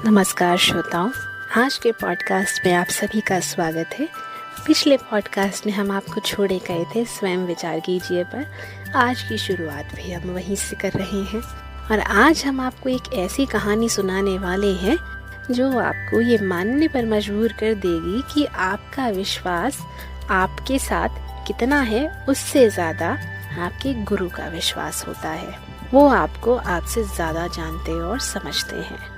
नमस्कार श्रोताओं, आज के पॉडकास्ट में आप सभी का स्वागत है। पिछले पॉडकास्ट में हम आपको छोड़े गए थे स्वयं विचार कीजिए पर। आज की शुरुआत भी हम वहीं से कर रहे हैं और आज हम आपको एक ऐसी कहानी सुनाने वाले हैं जो आपको ये मानने पर मजबूर कर देगी कि आपका विश्वास आपके साथ कितना है, उससे ज़्यादा आपके गुरु का विश्वास होता है। वो आपको आपसे ज़्यादा जानते और समझते हैं।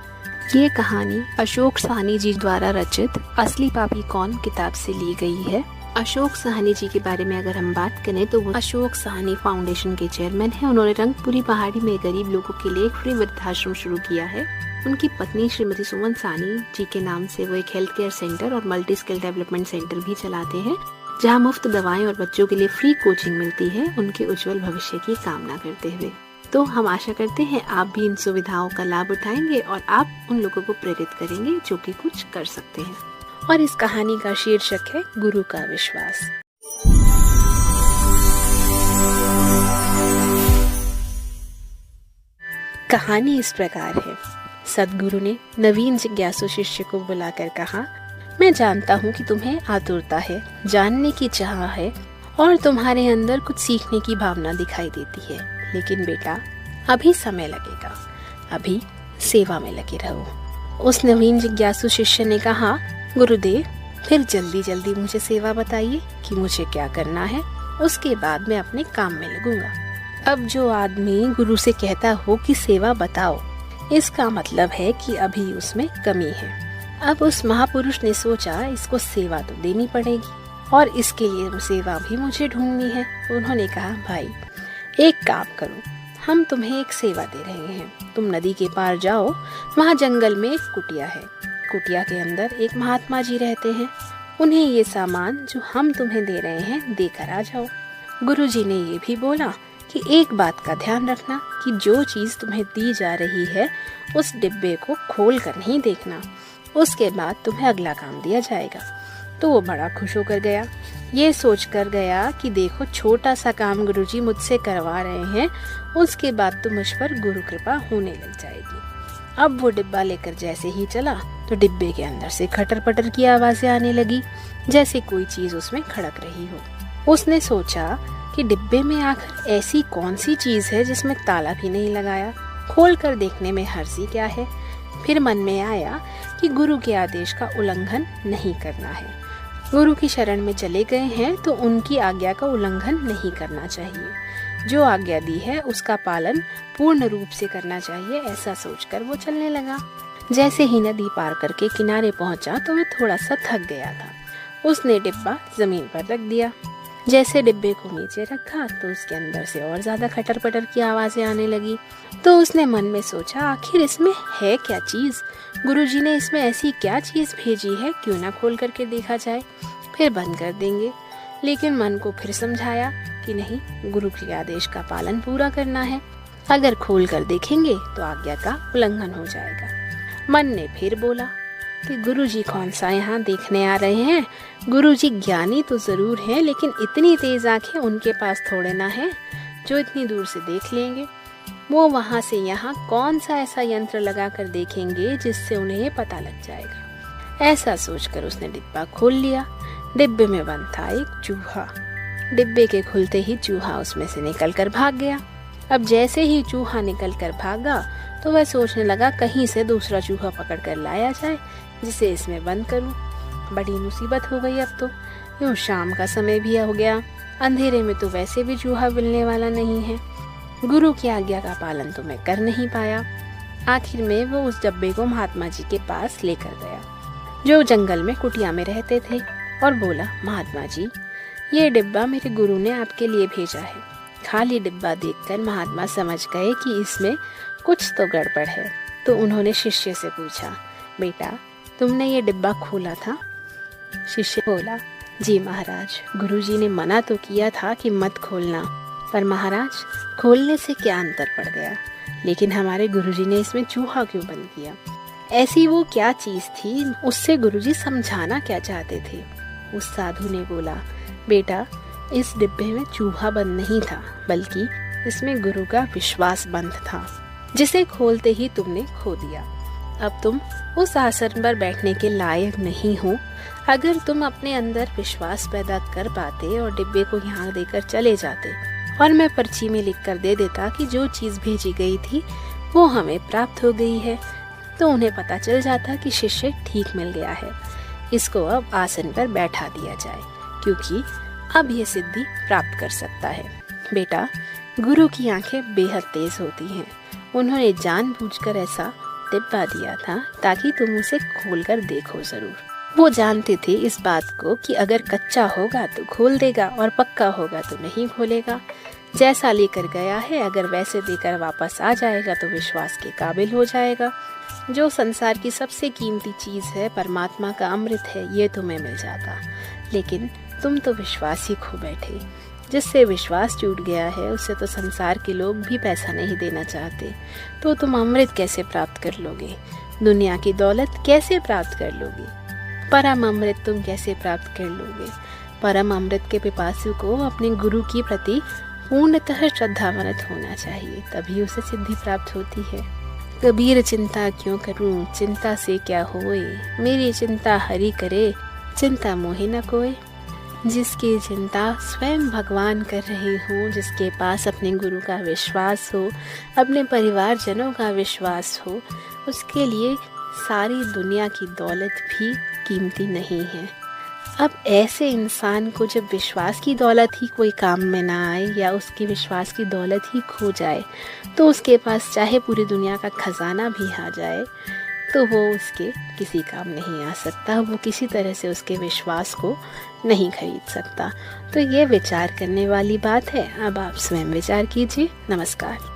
ये कहानी अशोक साहनी जी द्वारा रचित असली पापी कौन किताब से ली गई है। अशोक साहनी जी के बारे में अगर हम बात करें तो वो अशोक साहनी फाउंडेशन के चेयरमैन हैं। उन्होंने रंगपुरी पहाड़ी में गरीब लोगों के लिए एक फ्री वृद्धाश्रम शुरू किया है। उनकी पत्नी श्रीमती सुमन साहनी जी के नाम से वो एक हेल्थ केयर सेंटर और मल्टी स्किल डेवलपमेंट सेंटर भी चलाते हैं, जहाँ मुफ्त दवाएं और बच्चों के लिए फ्री कोचिंग मिलती है, उनके उज्जवल भविष्य की कामना करते हुए। तो हम आशा करते हैं आप भी इन सुविधाओं का लाभ उठाएंगे और आप उन लोगों को प्रेरित करेंगे जो कि कुछ कर सकते हैं। और इस कहानी का शीर्षक है गुरु का विश्वास। कहानी इस प्रकार है। सद्गुरु ने नवीन जिज्ञासु शिष्य को बुलाकर कहा, मैं जानता हूँ कि तुम्हें आतुरता है, जानने की चाह है और तुम्हारे अंदर कुछ सीखने की भावना दिखाई देती है, लेकिन बेटा अभी समय लगेगा, अभी सेवा में लगे रहो। उस नवीन जिज्ञासु शिष्य ने कहा, गुरुदेव फिर जल्दी जल्दी मुझे सेवा बताइए कि मुझे क्या करना है, उसके बाद मैं अपने काम में लगूंगा। अब जो आदमी गुरु से कहता हो कि सेवा बताओ, इसका मतलब है कि अभी उसमें कमी है। अब उस महापुरुष ने सोचा इसको सेवा तो देनी पड़ेगी और इसके लिए सेवा भी मुझे ढूंढनी है। उन्होंने कहा, भाई एक काम करो, हम तुम्हें एक सेवा दे रहे हैं। तुम नदी के पार जाओ, वहाँ जंगल में एक कुटिया है। कुटिया के अंदर एक महात्मा जी रहते हैं। उन्हें ये सामान जो हम तुम्हें दे रहे हैं देकर आ जाओ। गुरुजी ने ये भी बोला कि एक बात का ध्यान रखना कि जो चीज तुम्हें दी जा रही है उस डिब्बे को खोल कर नहीं देखना, उसके बाद तुम्हें अगला काम दिया जाएगा। तो वो बड़ा खुश होकर गया। ये सोच कर गया कि देखो छोटा सा काम गुरुजी मुझसे करवा रहे हैं, उसके बाद तो मुझ पर गुरु कृपा होने लग जाएगी। अब वो डिब्बा लेकर जैसे ही चला तो डिब्बे के अंदर से खटर पटर की आवाजें आने लगी, जैसे कोई चीज उसमें खड़क रही हो। उसने सोचा कि डिब्बे में आखिर ऐसी कौन सी चीज है जिसमें ताला भी नहीं लगाया, खोल कर देखने में हर्जी क्या है। फिर मन में आया कि गुरु के आदेश का उल्लंघन नहीं करना है। गुरु की शरण में चले गए हैं तो उनकी आज्ञा का उल्लंघन नहीं करना चाहिए। जो आज्ञा दी है उसका पालन पूर्ण रूप से करना चाहिए, ऐसा सोचकर वो चलने लगा। जैसे ही नदी पार करके किनारे पहुंचा तो वह थोड़ा सा थक गया था। उसने डिब्बा जमीन पर रख दिया। जैसे डिब्बे को नीचे रखा तो उसके अंदर से और ज्यादा खटर पटर की आवाजें आने लगी। तो उसने मन में सोचा, आखिर इसमें है क्या चीज, गुरुजी ने इसमें ऐसी क्या चीज भेजी है, क्यों ना खोल करके देखा जाए, फिर बंद कर देंगे। लेकिन मन को फिर समझाया कि नहीं, गुरु के आदेश का पालन पूरा करना है, अगर खोल कर देखेंगे तो आज्ञा का उल्लंघन हो जाएगा। मन ने फिर बोला कि गुरुजी कौन सा यहाँ देखने आ रहे हैं, गुरुजी ज्ञानी तो जरूर हैं, लेकिन इतनी तेज आंखें उनके पास थोड़े ना है जो इतनी दूर से देख लेंगे। वो वहाँ से यहाँ कौन सा ऐसा यंत्र लगा कर देखेंगे जिससे उन्हें ये पता लग जाएगा। ऐसा सोचकर उसने डिब्बा खोल लिया। डिब्बे में बंद था एक चूहा। डिब्बे के खुलते ही चूहा उसमें से निकल कर भाग गया। अब जैसे ही चूहा निकल कर भागा तो वह सोचने लगा कहीं से दूसरा चूहा पकड़ कर लाया जाए जिसे इसमें बंद करूं। बड़ी मुसीबत हो गई। अब तो यूं शाम का समय भी हो गया, अंधेरे में तो वैसे भी चूहा मिलने वाला नहीं है। गुरु की आज्ञा का पालन तो मैं कर नहीं पाया। आखिर में वो उस डब्बे को महात्मा जी के पास लेकर गया जो जंगल में कुटिया में रहते थे और बोला, महात्मा जी ये डिब्बा मेरे गुरु ने आपके लिए भेजा है। खाली डिब्बा देखकर महात्मा समझ गए कि इसमें कुछ तो गड़बड़ है। तो उन्होंने शिष्य से पूछा, बेटा तुमने ये डिब्बा खोला था? शिष्य बोला, जी महाराज, गुरुजी ने मना तो किया था कि मत खोलना, पर महाराज खोलने से क्या अंतर पड़ गया, लेकिन हमारे गुरुजी ने इसमें चूहा क्यों बंद किया? ऐसी वो क्या चीज थी, उससे गुरुजी समझाना क्या चाहते थे? उस साधु ने बोला, बेटा इस डिब्बे में चूहा बंद नहीं था, बल्कि इसमें गुरु का विश्वास बंद था, जिसे खोलते ही तुमने खो दिया। अब तुम उस आसन पर बैठने के लायक नहीं हो। अगर तुम अपने अंदर विश्वास पैदा कर पाते और डिब्बे को यहाँ देकर चले जाते और मैं पर्ची में लिख कर दे देता कि जो चीज़ भेजी गई थी वो हमें प्राप्त हो गई है, तो उन्हें पता चल जाता कि शिष्य ठीक मिल गया है। इसको अब आसन पर बैठा दिया जाए, क्योंकि अब ये सिद्धि प्राप्त कर सकता है। बेटा, गुरु की आंखें बेहद तेज होती हैं। उन्होंने जानबूझकर ऐसा डिब्बा दिया था ताकि तुम उसे खोलकर देखो जरूर। वो जानते थे इस बात को कि अगर कच्चा होगा तो खोल देगा और पक्का होगा तो नहीं खोलेगा। जैसा लेकर गया है अगर वैसे देकर वापस आ जाएगा तो विश्वास के काबिल हो जाएगा। जो संसार की सबसे कीमती चीज़ है, परमात्मा का अमृत है, ये तुम्हें मिल जाता। लेकिन तुम तो विश्वास ही खो बैठे। जिससे विश्वास टूट गया है उससे तो संसार के लोग भी पैसा नहीं देना चाहते। तो तुम अमृत कैसे प्राप्त कर लोगे? दुनिया की दौलत कैसे प्राप्त कर लोगे? परम अमृत तुम कैसे प्राप्त कर लोगे? परम अमृत के पिपासु को अपने गुरु की प्रति पूर्णतः श्रद्धावनत होना चाहिए, तभी उसे सिद्धि प्राप्त होती है। कबीर चिंता क्यों करूं, चिंता से क्या होए, मेरी चिंता हरि करे, चिंता मोहि न कोय। जिसकी चिंता स्वयं भगवान कर रहे हों, जिसके पास अपने गुरु का विश्वास हो, अपने परिवारजनों का विश्वास हो, उसके लिए सारी दुनिया की दौलत भी कीमती नहीं है। अब ऐसे इंसान को जब विश्वास की दौलत ही कोई काम में ना आए या उसकी विश्वास की दौलत ही खो जाए, तो उसके पास चाहे पूरी दुनिया का खजाना भी आ जाए तो वो उसके किसी काम नहीं आ सकता। वो किसी तरह से उसके विश्वास को नहीं खरीद सकता। तो ये विचार करने वाली बात है। अब आप स्वयं विचार कीजिए। नमस्कार।